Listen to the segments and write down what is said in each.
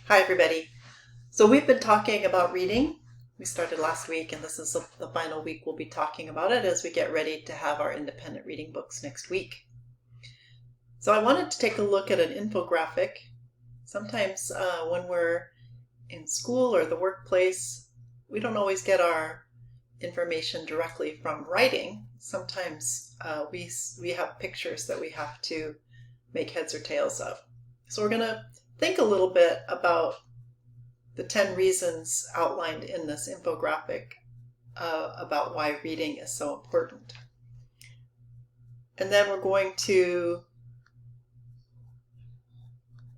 Hi, everybody. So we've been talking about reading. We started last week, and this is the final week we'll be talking about it as we get ready to have our independent reading books next week. So I wanted to take a look at an infographic. Sometimes when we're in school or the workplace, we don't always get our information directly from writing. Sometimes we have pictures that we have to make heads or tails of. So we're going to think a little bit about the 10 reasons outlined in this infographic about why reading is so important. And then we're going to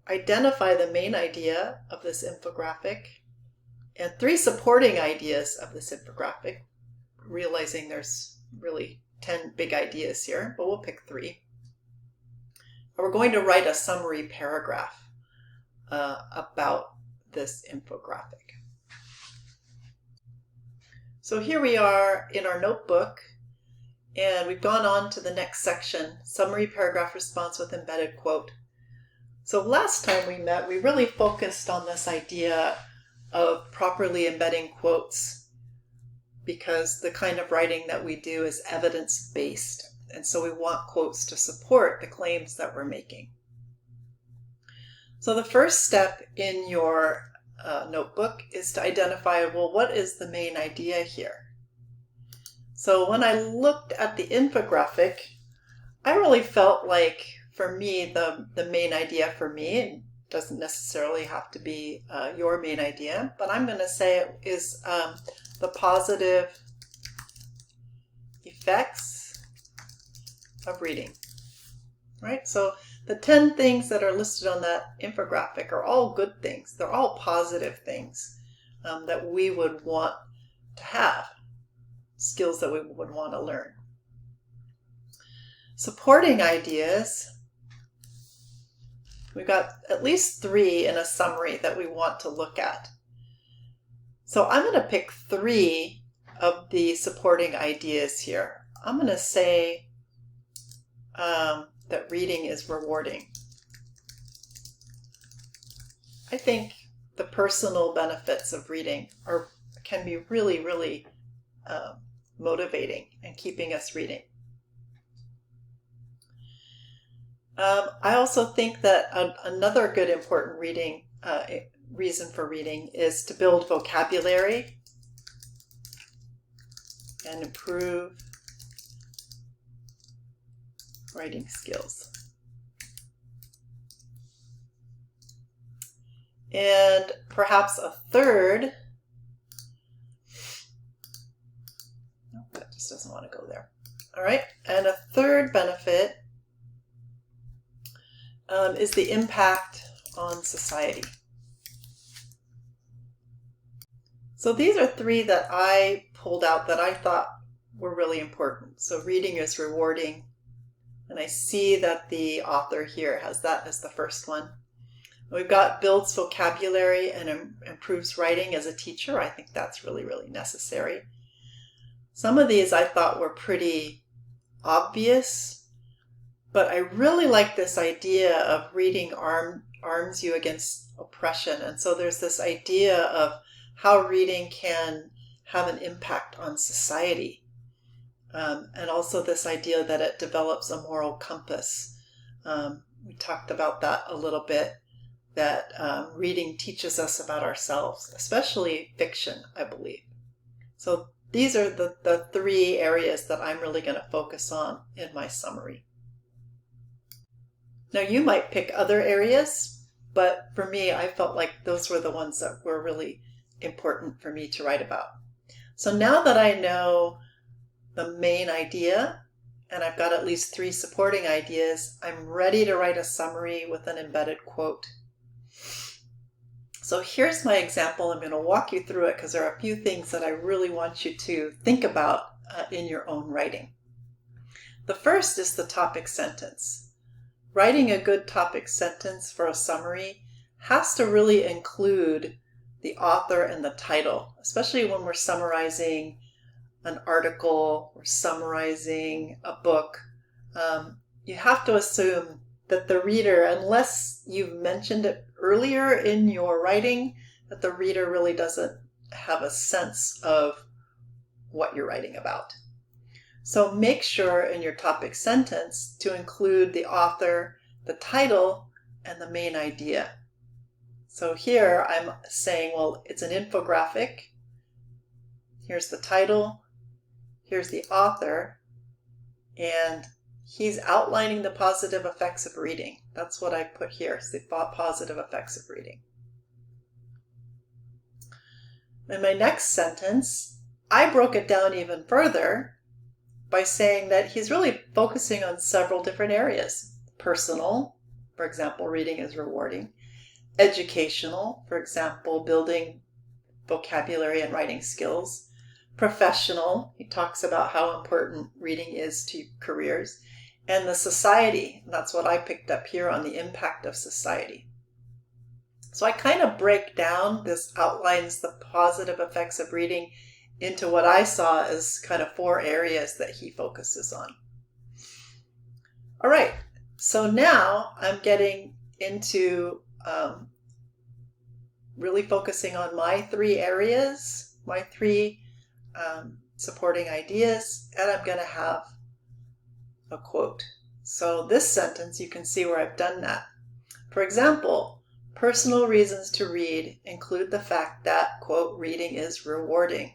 identify the main idea of this infographic and 3 supporting ideas of this infographic, realizing there's really 10 big ideas here, but we'll pick 3. And we're going to write a summary paragraph about this infographic. So here we are in our notebook, and we've gone on to the next section, summary paragraph response with embedded quote. So last time we met, we really focused on this idea of properly embedding quotes because the kind of writing that we do is evidence-based, and so we want quotes to support the claims that we're making. So the first step in your notebook is to identify, well, what is the main idea here? So when I looked at the infographic, I really felt like, for me, the main idea for me, and doesn't necessarily have to be your main idea, but I'm going to say it is the positive effects of reading, right? So the 10 things that are listed on that infographic are all good things. They're all positive things that we would want to have, skills that we would want to learn. Supporting ideas, we've got at least 3 in a summary that we want to look at. So I'm going to pick 3 of the supporting ideas here. I'm going to say that reading is rewarding. I think the personal benefits of reading can be really, really motivating and keeping us reading. I also think that another good important reason for reading is to build vocabulary and improve writing skills. And perhaps a third, that just doesn't want to go there. All right, and a third benefit is the impact on society. So these are 3 that I pulled out that I thought were really important. So reading is rewarding, and I see that the author here has that as the first one. We've got builds vocabulary and improves writing as a teacher. I think that's really, really necessary. Some of these I thought were pretty obvious, but I really like this idea of reading arms you against oppression. And so there's this idea of how reading can have an impact on society. And also this idea that it develops a moral compass. We talked about that a little bit, that reading teaches us about ourselves, especially fiction, I believe. So these are the 3 areas that I'm really going to focus on in my summary. Now you might pick other areas, but for me, I felt like those were the ones that were really important for me to write about. So now that I know the main idea, and I've got at least 3 supporting ideas, I'm ready to write a summary with an embedded quote. So here's my example. I'm going to walk you through it because there are a few things that I really want you to think about in your own writing. The first is the topic sentence. Writing a good topic sentence for a summary has to really include the author and the title, especially when we're summarizing an article or summarizing a book. You have to assume that the reader, unless you've mentioned it earlier in your writing that the reader really doesn't have a sense of what you're writing about. So make sure in your topic sentence to include the author, the title, and the main idea. So here I'm saying, well, it's an infographic. Here's the title. Here's the author. And he's outlining the positive effects of reading. That's what I put here, is the positive effects of reading. In my next sentence, I broke it down even further by saying that he's really focusing on several different areas. Personal, for example, reading is rewarding. Educational, for example, building vocabulary and writing skills. Professional, he talks about how important reading is to careers. And the society, that's what I picked up here on the impact of society. So I kind of break down, this outlines the positive effects of reading into what I saw as kind of 4 areas that he focuses on. All right, so now I'm getting into really focusing on my 3 areas, my 3 supporting ideas, and I'm going to have a quote. So this sentence, you can see where I've done that. For example, personal reasons to read include the fact that, quote, reading is rewarding.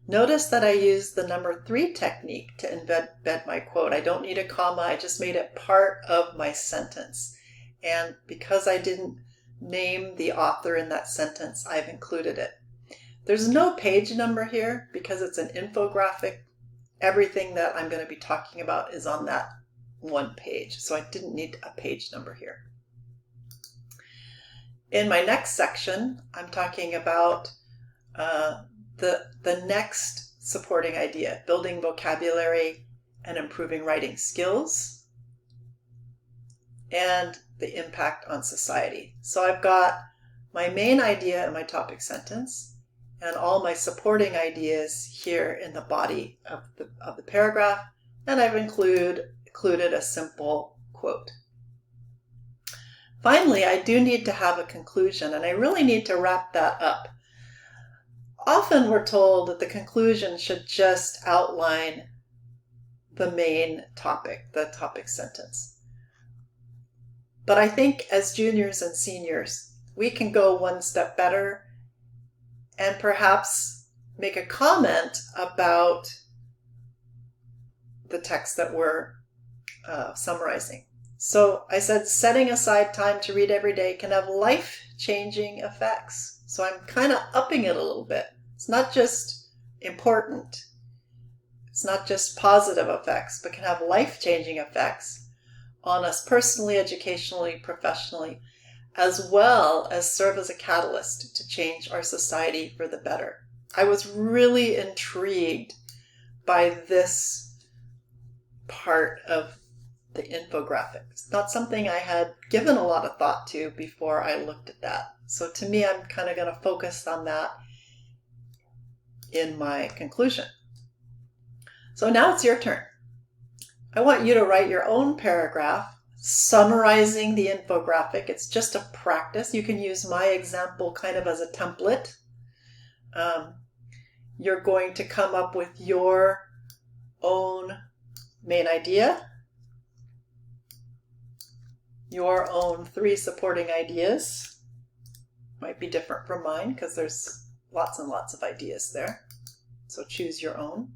Notice that I used the number 3 technique to embed my quote. I don't need a comma, I just made it part of my sentence. And because I didn't name the author in that sentence, I've included it. There's no page number here because it's an infographic. Everything that I'm going to be talking about is on that one page, so I didn't need a page number here. In my next section, I'm talking about the next supporting idea, building vocabulary and improving writing skills, and the impact on society. So I've got my main idea in my topic sentence and all my supporting ideas here in the body of the paragraph, and I've included a simple quote. Finally, I do need to have a conclusion, and I really need to wrap that up. Often we're told that the conclusion should just outline the main topic, the topic sentence. But I think as juniors and seniors, we can go one step better and perhaps make a comment about the text that we're summarizing. So I said setting aside time to read every day can have life-changing effects. So I'm kind of upping it a little bit. It's not just important. It's not just positive effects, but can have life-changing effects on us personally, educationally, professionally, as well as serve as a catalyst to change our society for the better. I was really intrigued by this part of the infographic. It's not something I had given a lot of thought to before I looked at that. So to me, I'm kind of going to focus on that in my conclusion. So now it's your turn. I want you to write your own paragraph summarizing the infographic. It's just a practice. You can use my example kind of as a template. You're going to come up with your own main idea, your own 3 supporting ideas. Might be different from mine because there's lots and lots of ideas there. So choose your own.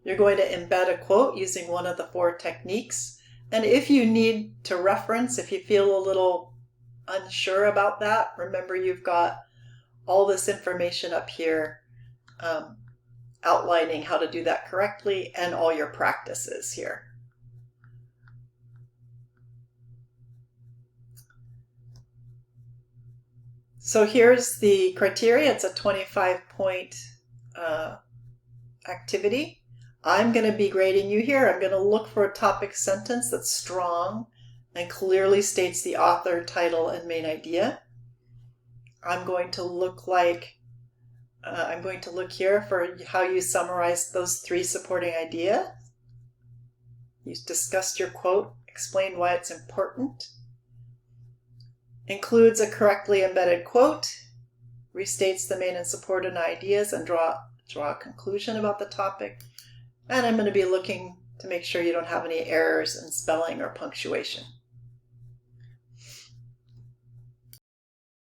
You're going to embed a quote using one of the 4 techniques. And if you need to reference, if you feel a little unsure about that, remember you've got all this information up here outlining how to do that correctly and all your practices here. So here's the criteria. It's a 25-point activity. I'm going to be grading you here. I'm going to look for a topic sentence that's strong and clearly states the author, title, and main idea. I'm going to look here for how you summarize those 3 supporting ideas You discussed your quote, explained why it's important. Includes a correctly embedded quote, restates the main and supporting ideas, and draw a conclusion about the topic. And I'm going to be looking to make sure you don't have any errors in spelling or punctuation.